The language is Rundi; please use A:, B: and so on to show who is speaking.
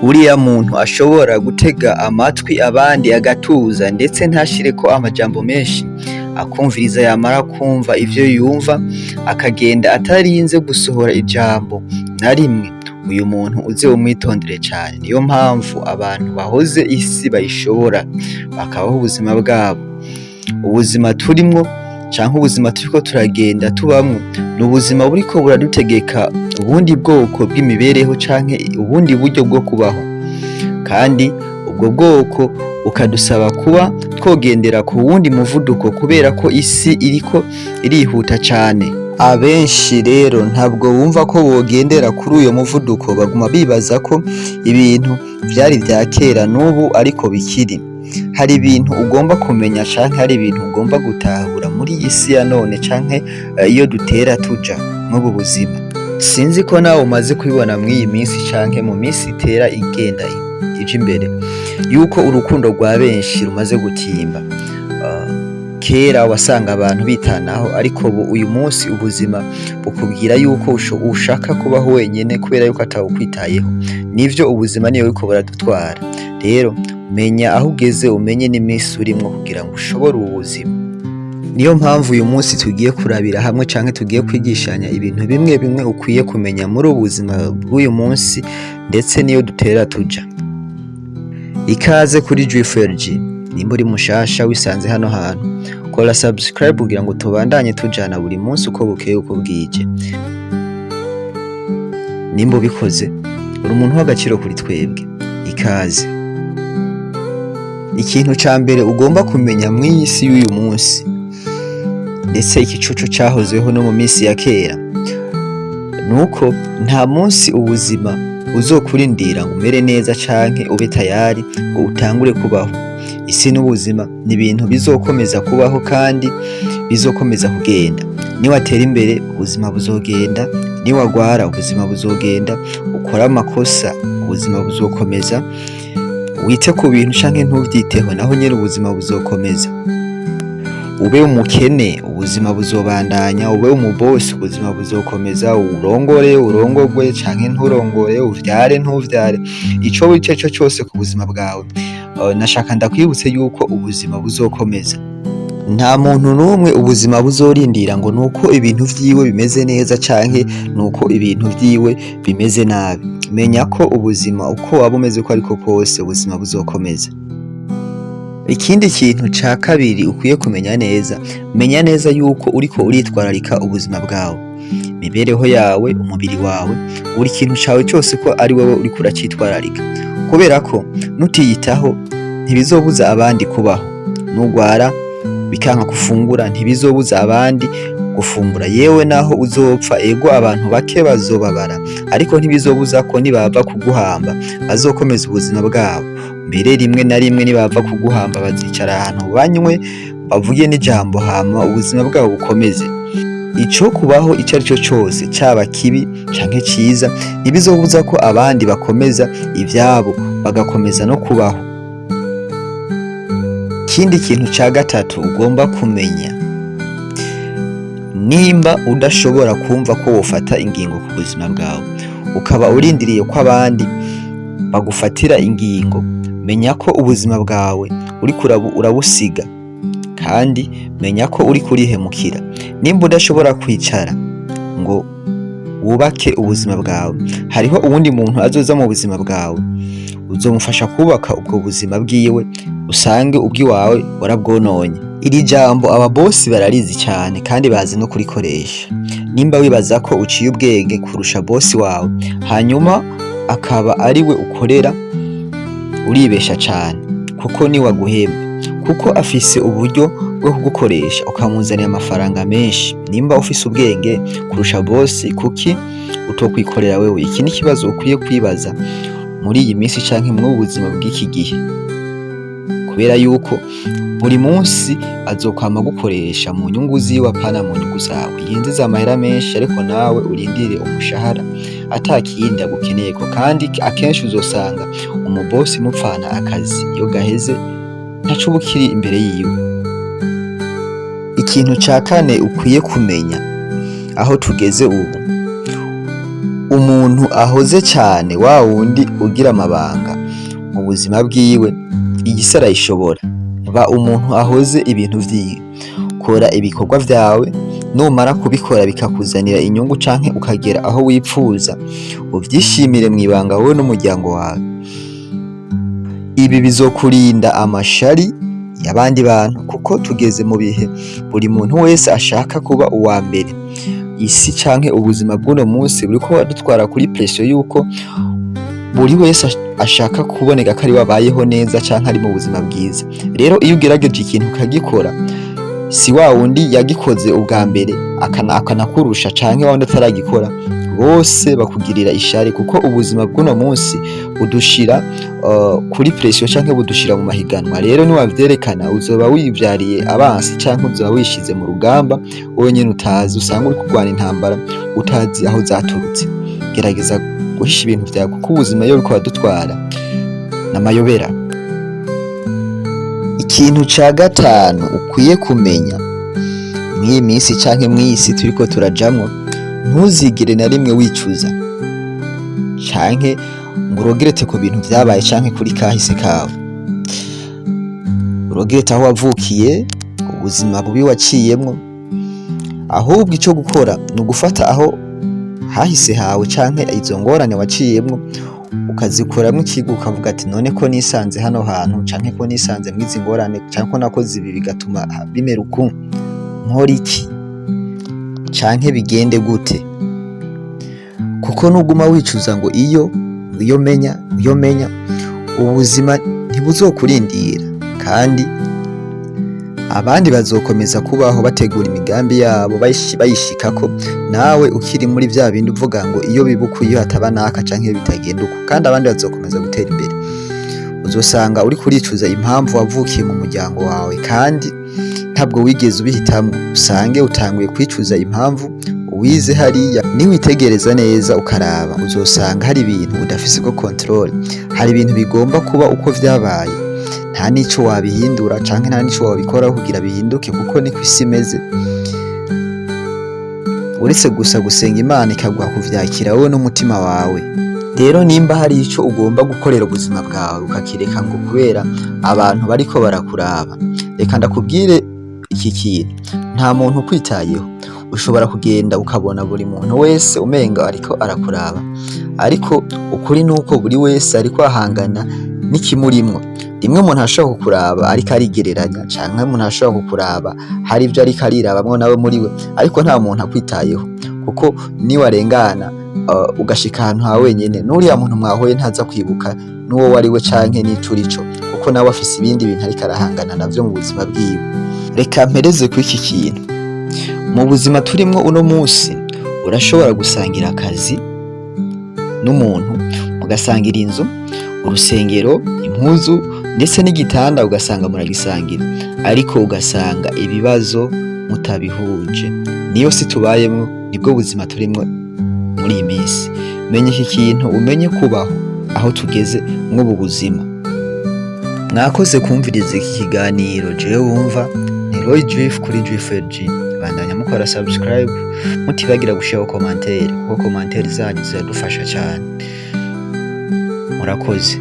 A: uriya muntu ashobora gutega amatwi abandi agatuza ndetse ntashireko amajambo menshi, akumviriza yamara kumva ivyo yumva akagenda atarinze gusohora ijambo na rimwe. Uyu muntu uze umwitondere cane, niyo mpamvu abantu bahoze isi bayishobora bakabaho ubuzima bwabo. Ubuzima turimwo canke ubuzima turiko turagenda tubamwo ni ubuzima buriko buradutegeka ubundi bwoko bw'imibereho canke ubundi buryo bwo kubaho, kandi ubwo bwoko bukadusaba kuba twogendera ku wundi muvuduko kubera ko isi iriko irihuta cane. Abenshi rero ntabwo bumva ko bogendera kuri uyo muvuduko, baguma bibaza ko ibintu vyari vya kera n'ubu ariko bikiri. Hari ibintu ugomba kumenya canke hari ibintu ugomba gutahura muri iyi si ya none canke iyo dutera tuja mw'ubu buzima. Sinzi ko nawe umaze kubibona mw'iyi minsi canke mu minsi itera igenda ija imbere, yuko urukundo rwa benshi rumaze gutimba. Kera wasanga abantu bitanaho, ariko uyu munsi ubuzima bukubwira yuko ushaka kubaho wenyene kubera yuko atawukwitayeho. Nivyo ubuzima niyo buriko buradutwara. Rero menya aho ugeze, umenye n'iminsi urimwo kugira ngo ushobore ubu buzima. Niyo mpamvu uyu munsi tugiye kurabira hamwe canke tugiye kwigishanya ibintu bimwe bimwe ukwiye kumenya muri ubu buzima bw'uyu munsi ndetse niyo dutera tuja. Ikaze kuri G4G. Nimba uri mushasha wisanze hano hantu, kora subscribe kugira ngo tubandanye tujana buri munsi uko bukeye uko bwije. Nimba ubikoze uri umuntu w'agaciro kuri twebwe. Ikaze. Ikintu ca mbere ugomba kumenya mw'iyi si y'uyu munsi, ndetse ikicucu cahozeho no mu minsi ya kera, nuko nta munsi ubuzima buzokurindira ngo umere neza canke ube tayari ngo utangure kubaho. Isi n'ubuzima ni ibintu bizokomeza kubaho kandi bizokomeza kugenda. Niwatera imbere ubuzima buzogenda, niwagwara ubuzima buzogenda, ukora amakosa ubuzima buzokomeza, wite ku bintu canke ntuvyiteho naho nyene ubuzima buzokomeza. Ube umukene ubuzima buzobandanya, ube umubosi ubuzima buzokomeza, urongorwe canke nturongore, uvyare ntuvyare, ico wice co cose ku buzima bwawe. Nashaka ndakwibutse yuko ubuzima buzokomeza. Nta muntu n'umwe ubuzima buzorindira ngo nuko ibintu vyiwe bimeze neza canke nuko ibintu vyiwe bimeze nabi. Menya ko ubuzima uko waba umeze uko ariko kose ubuzima buzokomeza. Ikindi kintu ca kabiri ukwiye kumenya neza, menya neza yuko uriko uritwararika ubuzima bwawe, imibereho yawe, umubiri wawe, buri kintu cawe cose ko ari wewe uriko uracitwararika. Kubera ko nutiyitaho ntibizobuza abandi kubaho. Nugwara bikanka gufungura ntibizobuza abandi gufungura. Yewe naho uzopfa, ego abantu bake bazobabara, ariko ntibizobuza ko nibava kuguhamba bazokomeza ubuzima bwabo. Mbere rimwe na rimwe nibava kuguhamba bazicara ahantu banywe bavuge n'ijambo hama ubuzima bwabo bukomeze. Ico kubaho ico ari cyo cose, caba kibi canke ciza, ntibizobuza ko abandi bakomeza ivyabo bagakomeza no kubaho. Ikindi kintu ca gatatu ugomba kumenya, nimba udashobora kumva ko wofata ingingo ku buzima bwawe, ukaba urindiriye ko abandi bagufatira ingingo, menya ko ubuzima bwawe uriko urabusiga, kandi menya ko uriko urihemukira. Nimba udashobora kwicara ngo wubake ubuzima bwawe, hariho uwundi muntu azoza mu buzima bwawe, uzomufasha kubaka ubwo buzima bwiwe, usange ubwiwawe warabwononye. Iri jambo ababosi bararizi cyane kandi bazi no kurikoresha. Nimba wibaza ko uciye ubwenge kurusha bosi wawe, hanyuma akaba ari we ukorera, uribesha cyane, kuko ni waguhemba, kuko afise uburyo bwo kugukoresha ukamuzanira amafaranga menshi. Nimba ufise ubwenge kurusha bosi, kuki utokwikorera wewe? Iki ni kibazo ukwiye kwibaza muri iyi minsi canke mu buzima bw'iki gihe, kubera yuko buri munsi azokwama gukoresha mu nyungu ziwe apana mu nyungu zawe. Yinjiza amahera menshi, ariko nawe urindire umushahara atakindi agukeneye ko, kandi akenshi uzosanga umubosi mupfana akazi, iyo gaheze ntaco uba ukiri imbere yiwe. Ikintu ca kane ukwiye kumenya aho tugeze ubu, umuntu umuntu ahoze cyane, wa wundi ugira amabanga mu buzima bwiwe, igisi arayishobora. Ba umuntu ahoze ibintu vyiwe, kora ibikorwa vyawe, numara kubikora bikakuzanira inyungu canke ukagera aho wipfuza, uvyishimire mw'ibanga wowe n'umuryango wawe. Ibi bizokurinda amashari y'abandi bantu, kuko tugeze mu bihe buri muntu wese ashaka kuba uwa mbere. Isi canke ubuzima bw'uno munsi buriko badutwara kuri pression yuko buri wese ashaka kuboneka ko ari wabayeho neza canke ari mu buzima bwiza. Rero iyo ugerageje ikintu ukagikora, si wa wundi yagikoze ubwa mbere akanakurusha canke wa wundi ataragikora, bose bakugirira ishari, kuko ubuzima bw'uno munsi budushira kuri pression canke budushira mu mahiganwa. Rero niwavyerekana uzoba wivyariye abansi canke uzoba wishize mu rugamba wowe nyene utazi, usanga uri kurwana intambara utazi aho zaturutse. Gerageza guhisha ibintu vyawe, kuko ubuzima iyo buriko badutwara n'amayobera. Ikintu ca gatanu ukwiye kumenya mw'iyi minsi canke mw'iyi si turiko turajamwo, ntuzigere na rimwe wicuza canke ngo urogerete ku bintu vyabaye canke kuri kahise kawe. Urogerete aho wavukiye, ubuzima bubi waciyemwo, ahubwo ico gukora ni ugufata aho hahise hawe canke izo ngorane waciyemwo, ukazikuramwo ikigo, ukavuga ati none ko nisanze hano hantu, canke ko nisanze mw'izi ngorane, canke ko nakoze ibi bigatuma bimera uku, nkora iki canke bigende gute? Kuko nuguma wicuza ngo iyo menya, ubuzima ntibuzokurindira, kandi abandi bazokomeza kubaho bategura imigambi yabo bayishikako, nawe ukiri muri vya bindi uvuga ngo iyo bibuka iyo hataba naka canke bitagenda uko, kandi abandi bazokomeza gutera imbere. Uzosanga uri kuricuza impamvu wavukiye mu muryango wawe, kandi ntabwo wigeze ubihitamwo. Usange utanguye kwicuza impamvu wize hariya. Niwitegereza neza ukaraba, uzosanga hari ibintu udafise ko control, hari ibintu bigomba kuba uko vyabaye, nta nico wabihindura canke nta nico wabikora kugira bihinduke, kuko ni kw'isi imeze. Uretse gusa gusenga Imana ikaguha kuvyakira wowe n'umutima wawe. Rero nimba hari ico ugomba gukorera ubuzima bwawe ukakireka ngo kubera abantu bariko barakuraba, reka ndakubwire iki kintu, nta muntu ukwitayeho. Ushobora kugenda ukabona buri muntu wese umenga ariko arakuraba, ariko ukuri nuko buri wese ariko ahangana n'ikimurimwo. Rimwe umuntu ashobora kukuraba ariko arigereranya, canke umuntu ashobora kukuraba hari ivyo ariko arirabamwo nawe muri we, ariko nta muntu akwitayeho, kuko niwarengana ugashika ahantu ha wenyene, n'uriya muntu mwahuye ntaza kwibuka n'uwo wari we canke n'ico urico, kuko nawe afise ibindi bintu ariko arahangana navyo mu buzima bwiwe. Reka mpereze ku iki kintu. Mu buzima turimwo uno munsi, urashobora gusangira akazi n'umuntu, mugasangira inzu, urusengero, impuzu, ndetse n'igitanda ugasanga muragisangira, ariko ugasanga ibibazo mutabihuje. Niyo si tubayemwo, nibwo buzima turimwo muri iyi minsi. Menya iki kintu, umenye kubaho aho tugeze mw'ubu buzima. Mwakoze kumviriza iki kiganiro. Jewe wumva ni Roy Drift kuri Drift. Bandanya mukora subscribe, mutibagira gushira commentaire, kuko commentaire zanyu ziradufasha cyane. Murakoze.